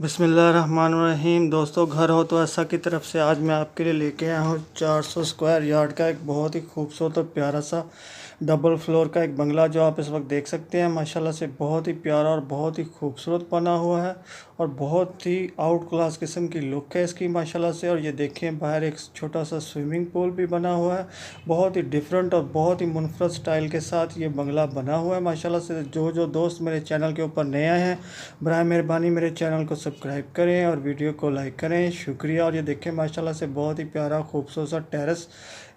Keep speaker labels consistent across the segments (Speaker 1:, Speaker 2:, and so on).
Speaker 1: बिस्मिल्लाहिर्रहमानिर्रहीम। दोस्तों, घर हो तो ऐसा की तरफ से आज मैं आपके लिए लेके आया हूँ 400 स्क्वायर यार्ड का एक बहुत ही खूबसूरत और प्यारा सा डबल फ्लोर का एक बंगला, जो आप इस वक्त देख सकते हैं। माशाल्लाह से बहुत ही प्यारा और बहुत ही खूबसूरत बना हुआ है और बहुत ही आउट क्लास किस्म की लुक है इसकी माशाल्लाह से। और ये देखें, बाहर एक छोटा सा स्विमिंग पूल भी बना हुआ है। बहुत ही डिफरेंट और बहुत ही मुनफरद स्टाइल के साथ ये बंगला बना हुआ है माशाल्लाह से। जो दोस्त मेरे चैनल के ऊपर नए आए हैं, बराए मेहरबानी मेरे चैनल को सब्सक्राइब करें और वीडियो को लाइक करें, शुक्रिया। और ये देखें माशाल्लाह से बहुत ही प्यारा खूबसूरत सा टेरेस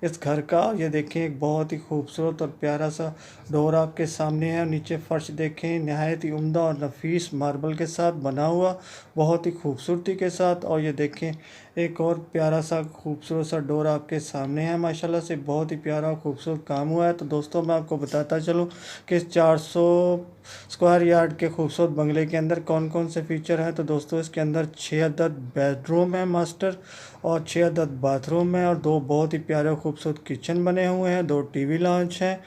Speaker 1: इस घर का। ये देखें, एक बहुत ही खूबसूरत और प्यारा सा डोर आपके सामने है। नीचे फर्श देखें, नहायत ही उम्दा और नफीस मार्बल के साथ बना हुआ, बहुत ही खूबसूरती के साथ। और ये देखें, एक और प्यारा सा खूबसूरत सा डोर आपके सामने है माशाल्लाह से। बहुत ही प्यारा और खूबसूरत काम हुआ है। तो दोस्तों, मैं आपको बताता चलूँ कि इस 400 स्क्वायर यार्ड के खूबसूरत बंगले के अंदर कौन कौन से फीचर हैं। तो दोस्तों, इसके अंदर 6 अदद बेडरूम है मास्टर और 6 अदद बाथरूम है और 2 बहुत ही प्यारे खूबसूरत किचन बने हुए हैं, 2 टीवी लॉन्च हैं,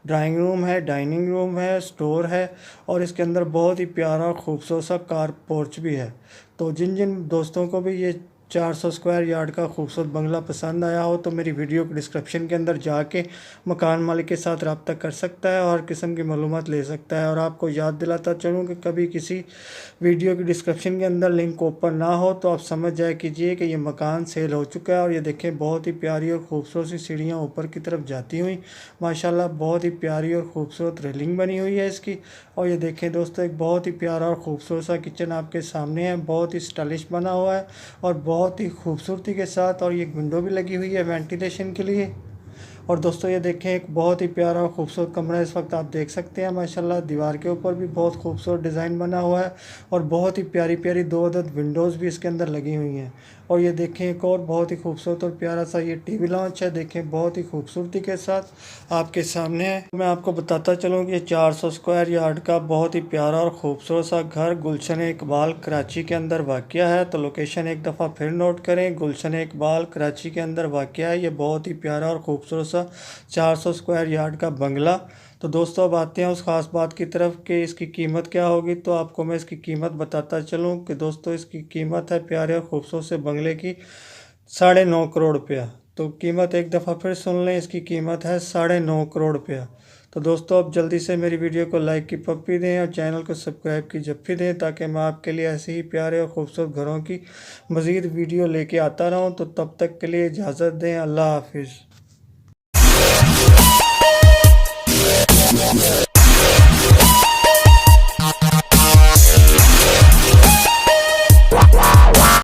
Speaker 1: ड्राइंग रूम है, डाइनिंग रूम है, स्टोर है और इसके अंदर बहुत ही प्यारा और खूबसूरत सा कार पोर्च भी है। तो जिन जिन दोस्तों को भी ये 400 स्क्वायर यार्ड का खूबसूरत बंगला पसंद आया हो, तो मेरी वीडियो के डिस्क्रिप्शन के अंदर जाके मकान मालिक के साथ रब्ता कर सकता है और किस्म की मालूमात ले सकता है। और आपको याद दिलाता चलूँ कि कभी किसी वीडियो की डिस्क्रिप्शन के अंदर लिंक ओपन ना हो तो आप समझ जाए कीजिए कि ये मकान सेल हो चुका है। और ये देखें, बहुत ही प्यारी और ख़ूबसूरत सी सीढ़ियाँ ऊपर की तरफ जाती हुई माशाल्लाह, बहुत ही प्यारी और ख़ूबसूरत रेलिंग बनी हुई है इसकी। और ये देखें दोस्तों, एक बहुत ही प्यारा और ख़ूबसूरत सा किचन आपके सामने है, बहुत ही स्टाइलिश बना हुआ है और बहुत ही खूबसूरती के साथ। और ये विंडो भी लगी हुई है वेंटिलेशन के लिए। और दोस्तों, ये देखें, एक बहुत ही प्यारा और खूबसूरत कमरा इस वक्त आप देख सकते हैं माशाल्लाह। दीवार के ऊपर भी बहुत खूबसूरत डिज़ाइन बना हुआ है और बहुत ही प्यारी प्यारी 2 अदद विंडोज़ भी इसके अंदर लगी हुई हैं। और ये देखें, एक और बहुत ही खूबसूरत और प्यारा सा ये टीवी लॉन्च है, देखें बहुत ही खूबसूरती के साथ आपके सामने है। मैं आपको बताता चलूँ कि 400 स्क्वायर यार्ड का बहुत ही प्यारा और ख़ूबसूरत सा घर गुलशन इकबाल कराची के अंदर वाक़या है। तो लोकेशन एक दफ़ा फिर नोट करें, गुलशन इकबाल कराची के अंदर वाक़या है। ये बहुत ही प्यारा और ख़ूबसूरत सा 400 स्क्वायर यार्ड का बंगला। तो दोस्तों, अब आते हैं उस ख़ास बात की तरफ कि इसकी कीमत क्या होगी। तो आपको मैं इसकी कीमत बताता चलूँ कि दोस्तों, इसकी कीमत है प्यारे और खूबसूरत से बंगले की 9.5 करोड़ रुपया। तो कीमत एक दफ़ा फिर सुन लें, इसकी कीमत है 9.5 करोड़ रुपया। तो दोस्तों, अब जल्दी से मेरी वीडियो को लाइक की पप्पी दें और चैनल को सब्सक्राइब की जप्पी दें, ताकि मैं आपके लिए ऐसे ही प्यारे और ख़ूबसूरत घरों की मज़ीद वीडियो लेके आता रहूँ। तो तब तक के लिए इजाज़त दें, अल्लाह हाफिज़।